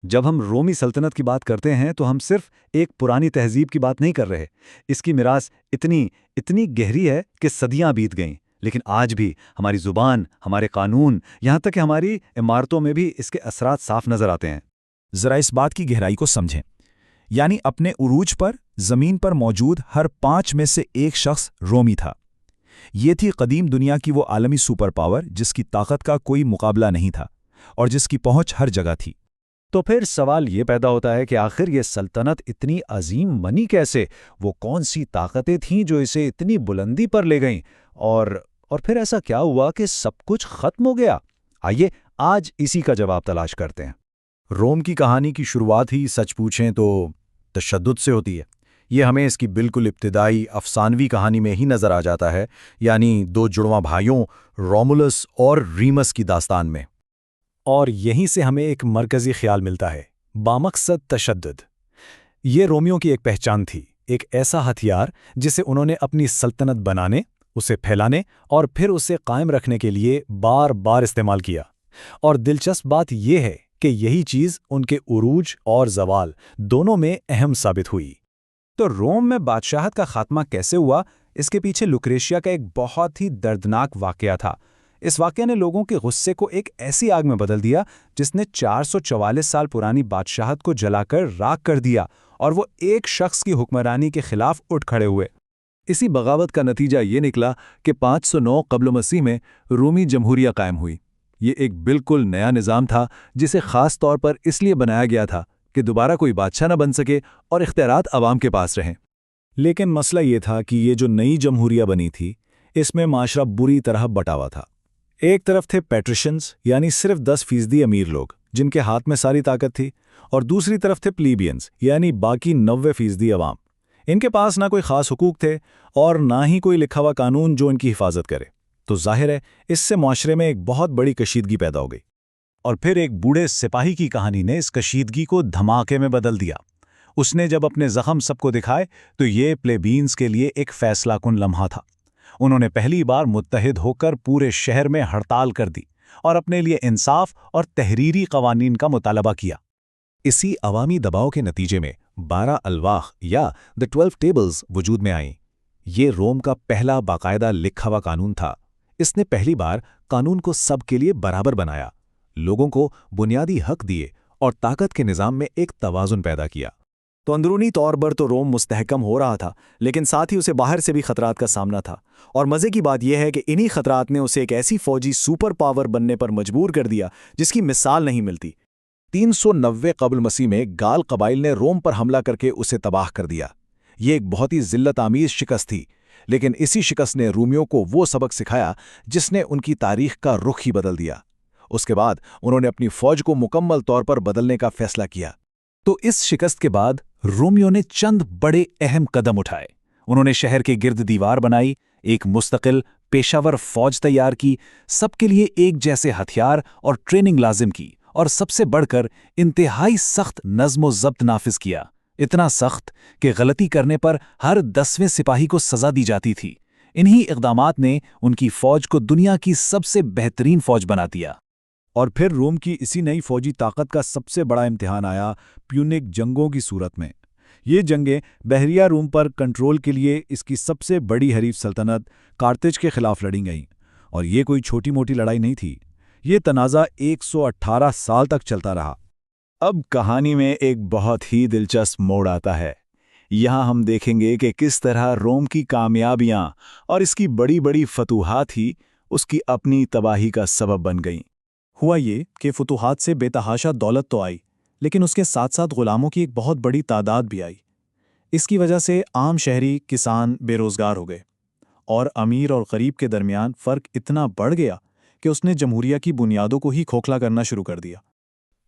جب ہم رومی سلطنت کی بات کرتے ہیں تو ہم صرف ایک پرانی تہذیب کی بات نہیں کر رہے۔ اس کی میراث اتنی گہری ہے کہ صدیاں بیت گئیں، لیکن آج بھی ہماری زبان، ہمارے قانون، یہاں تک کہ ہماری عمارتوں میں بھی اس کے اثرات صاف نظر آتے ہیں۔ ذرا اس بات کی گہرائی کو سمجھیں، یعنی اپنے عروج پر زمین پر موجود ہر 5 میں سے ایک شخص رومی تھا۔ یہ تھی قدیم دنیا کی وہ عالمی سپر پاور جس کی طاقت کا کوئی مقابلہ نہیں تھا اور جس کی پہنچ ہر جگہ تھی۔ تو پھر سوال یہ پیدا ہوتا ہے کہ آخر یہ سلطنت اتنی عظیم بنی کیسے؟ وہ کون سی طاقتیں تھیں جو اسے اتنی بلندی پر لے گئیں؟ اور پھر ایسا کیا ہوا کہ سب کچھ ختم ہو گیا؟ آئیے آج اسی کا جواب تلاش کرتے ہیں۔ روم کی کہانی کی شروعات ہی سچ پوچھیں تو تشدد سے ہوتی ہے۔ یہ ہمیں اس کی بالکل ابتدائی افسانوی کہانی میں ہی نظر آ جاتا ہے، یعنی 2 جڑواں بھائیوں رومولس اور ریمس کی داستان میں۔ اور یہیں سے ہمیں ایک مرکزی خیال ملتا ہے، بامقصد تشدد۔ یہ رومیوں کی ایک پہچان تھی، ایک ایسا ہتھیار جسے انہوں نے اپنی سلطنت بنانے، اسے پھیلانے اور پھر اسے قائم رکھنے کے لیے بار بار استعمال کیا۔ اور دلچسپ بات یہ ہے کہ یہی چیز ان کے عروج اور زوال دونوں میں اہم ثابت ہوئی۔ تو روم میں بادشاہت کا خاتمہ کیسے ہوا؟ اس کے پیچھے لوکریشیا کا ایک بہت ہی دردناک واقعہ تھا۔ اس واقعے نے لوگوں کے غصے کو ایک ایسی آگ میں بدل دیا جس نے 444 سال پرانی بادشاہت کو جلا کر راکھ کر دیا، اور وہ ایک شخص کی حکمرانی کے خلاف اٹھ کھڑے ہوئے۔ اسی بغاوت کا نتیجہ یہ نکلا کہ 509 قبل مسیح میں رومی جمہوریہ قائم ہوئی۔ یہ ایک بالکل نیا نظام تھا جسے خاص طور پر اس لیے بنایا گیا تھا کہ دوبارہ کوئی بادشاہ نہ بن سکے اور اختیارات عوام کے پاس رہیں۔ لیکن مسئلہ یہ تھا کہ یہ جو نئی جمہوریہ بنی تھی، اس میں معاشرہ بری طرح بٹا ہوا تھا۔ ایک طرف تھے پیٹریشنز، یعنی صرف 10% امیر لوگ جن کے ہاتھ میں ساری طاقت تھی، اور دوسری طرف تھے پلیبینز، یعنی باقی 90% عوام۔ ان کے پاس نہ کوئی خاص حقوق تھے اور نہ ہی کوئی لکھا ہوا قانون جو ان کی حفاظت کرے۔ تو ظاہر ہے اس سے معاشرے میں ایک بہت بڑی کشیدگی پیدا ہو گئی۔ اور پھر ایک بوڑھے سپاہی کی کہانی نے اس کشیدگی کو دھماکے میں بدل دیا۔ اس نے جب اپنے زخم سب کو دکھائے تو یہ پلیبینز کے لیے ایک فیصلہ کن لمحہ تھا۔ انہوں نے پہلی بار متحد ہو کر پورے شہر میں ہڑتال کر دی اور اپنے لیے انصاف اور تحریری قوانین کا مطالبہ کیا۔ اسی عوامی دباؤ کے نتیجے میں 12 الواح یا The 12 Tables وجود میں آئیں۔ یہ روم کا پہلا باقاعدہ لکھا ہوا قانون تھا۔ اس نے پہلی بار قانون کو سب کے لیے برابر بنایا، لوگوں کو بنیادی حق دیے اور طاقت کے نظام میں ایک توازن پیدا کیا۔ تو اندرونی طور پر تو روم مستحکم ہو رہا تھا، لیکن ساتھ ہی اسے باہر سے بھی خطرات کا سامنا تھا۔ اور مزے کی بات یہ ہے کہ انہی خطرات نے اسے ایک ایسی فوجی سپر پاور بننے پر مجبور کر دیا جس کی مثال نہیں ملتی۔ 390 قبل مسیح میں گال قبائل نے روم پر حملہ کر کے اسے تباہ کر دیا۔ یہ ایک بہت ہی ذلت آمیز شکست تھی، لیکن اسی شکست نے رومیوں کو وہ سبق سکھایا جس نے ان کی تاریخ کا رخ ہی بدل دیا۔ اس کے بعد انہوں نے اپنی فوج کو مکمل طور پر بدلنے کا فیصلہ کیا۔ تو اس شکست کے بعد رومیوں نے چند بڑے اہم قدم اٹھائے۔ انہوں نے شہر کے گرد دیوار بنائی، ایک مستقل پیشہ ور فوج تیار کی، سب کے لیے ایک جیسے ہتھیار اور ٹریننگ لازم کی، اور سب سے بڑھ کر انتہائی سخت نظم و ضبط نافذ کیا۔ اتنا سخت کہ غلطی کرنے پر ہر 10ویں سپاہی کو سزا دی جاتی تھی۔ انہی اقدامات نے ان کی فوج کو دنیا کی سب سے بہترین فوج بنا دیا۔ اور پھر روم کی اسی نئی فوجی طاقت کا سب سے بڑا امتحان آیا پیونک جنگوں کی صورت میں۔ یہ جنگیں بحریہ روم پر کنٹرول کے لیے اس کی سب سے بڑی حریف سلطنت کارتج کے خلاف لڑی گئیں، اور یہ کوئی چھوٹی موٹی لڑائی نہیں تھی۔ یہ تنازع 118 سال تک چلتا رہا۔ اب کہانی میں ایک بہت ہی دلچسپ موڑ آتا ہے۔ یہاں ہم دیکھیں گے کہ کس طرح روم کی کامیابیاں اور اس کی بڑی بڑی فتوحات ہی اس کی اپنی تباہی کا سبب بن گئیں۔ ہوا یہ کہ فتوحات سے بے تحاشا دولت تو آئی، لیکن اس کے ساتھ ساتھ غلاموں کی ایک بہت بڑی تعداد بھی آئی۔ اس کی وجہ سے عام شہری کسان بے روزگار ہو گئے، اور امیر اور غریب کے درمیان فرق اتنا بڑھ گیا کہ اس نے جمہوریہ کی بنیادوں کو ہی کھوکھلا کرنا شروع کر دیا۔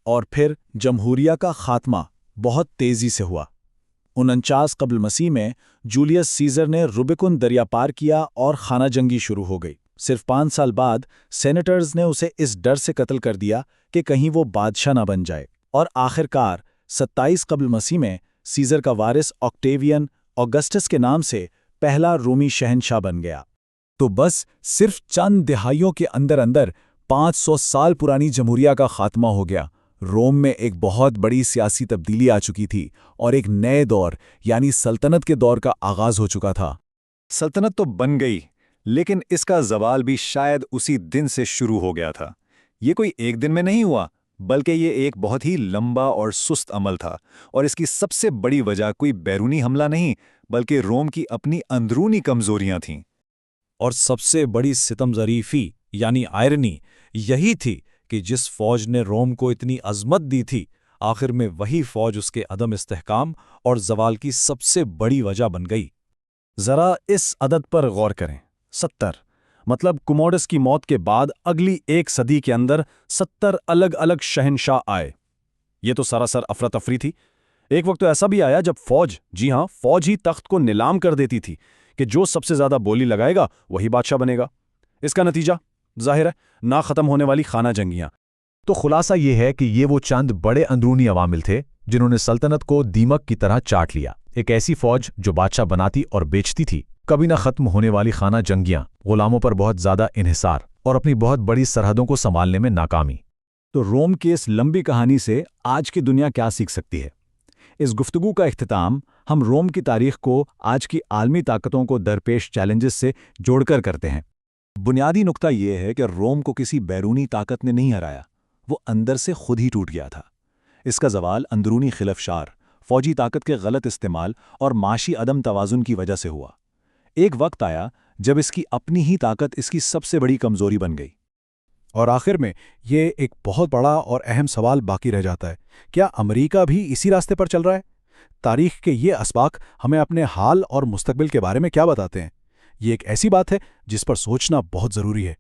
اور پھر جمہوریہ کا خاتمہ بہت تیزی سے ہوا۔ 49 قبل مسیح میں جولیس سیزر نے روبیکن دریا پار کیا اور خانہ جنگی شروع ہو گئی۔ صرف 5 سال بعد سینیٹرز نے اسے اس ڈر سے قتل کر دیا کہ کہیں وہ بادشاہ نہ بن جائے، اور آخرکار 27 قبل مسیح میں سیزر کا وارث آکٹیوین آگسٹس کے نام سے پہلا رومی شہنشاہ بن گیا۔ تو بس صرف چند دہائیوں کے اندر 500 سال پرانی جمہوریہ کا خاتمہ ہو گیا۔ روم میں ایک بہت بڑی سیاسی تبدیلی آ چکی تھی اور ایک نئے دور یعنی سلطنت کے دور کا آغاز ہو چکا تھا۔ سلطنت تو بن گئی، لیکن اس کا زوال بھی شاید اسی دن سے شروع ہو گیا تھا۔ یہ کوئی ایک دن میں نہیں ہوا، بلکہ یہ ایک بہت ہی لمبا اور سست عمل تھا، اور اس کی سب سے بڑی وجہ کوئی بیرونی حملہ نہیں بلکہ روم کی اپنی اندرونی کمزوریاں تھیں۔ اور سب سے بڑی ستم ظریفی یعنی آئرنی یہی تھی کہ جس فوج نے روم کو اتنی عظمت دی تھی، آخر میں وہی فوج اس کے عدم استحکام اور زوال کی سب سے بڑی وجہ بن گئی۔ ذرا اس عدد پر غور کریں، 70، مطلب کموڈس کی موت کے بعد اگلی ایک صدی کے اندر 70 الگ الگ شہنشاہ آئے۔ یہ تو سراسر افراتفری تھی۔ ایک وقت تو ایسا بھی آیا جب فوج، جی ہاں فوج ہی تخت کو نیلام کر دیتی تھی کہ جو سب سے زیادہ بولی لگائے گا وہی بادشاہ بنے گا۔ اس کا نتیجہ ظاہر ہے نہ ختم ہونے والی خانہ جنگیاں۔ تو خلاصہ یہ ہے کہ یہ وہ چند بڑے اندرونی عوامل تھے جنہوں نے سلطنت کو دیمک کی طرح چاٹ لیا۔ ایک ایسی فوج جو بادشاہ بناتی اور بیچتی تھی، کبھی نہ ختم ہونے والی خانہ جنگیاں، غلاموں پر بہت زیادہ انحصار اور اپنی بہت بڑی سرحدوں کو سنبھالنے میں ناکامی۔ تو روم کی اس لمبی کہانی سے آج کی دنیا کیا سیکھ سکتی ہے؟ اس گفتگو کا اختتام ہم روم کی تاریخ کو آج کی عالمی طاقتوں کو درپیش چیلنجز سے جوڑ کر کرتے ہیں۔ بنیادی نقطہ یہ ہے کہ روم کو کسی بیرونی طاقت نے نہیں ہرایا، وہ اندر سے خود ہی ٹوٹ گیا تھا۔ اس کا زوال اندرونی خلفشار، فوجی طاقت کے غلط استعمال اور معاشی عدم توازن کی وجہ سے ہوا۔ ایک وقت آیا جب اس کی اپنی ہی طاقت اس کی سب سے بڑی کمزوری بن گئی۔ اور آخر میں یہ ایک بہت بڑا اور اہم سوال باقی رہ جاتا ہے، کیا امریکہ بھی اسی راستے پر چل رہا ہے؟ تاریخ کے یہ اسباق ہمیں اپنے حال اور مستقبل کے بارے میں کیا بتاتے ہیں؟ یہ ایک ایسی بات ہے جس پر سوچنا بہت ضروری ہے۔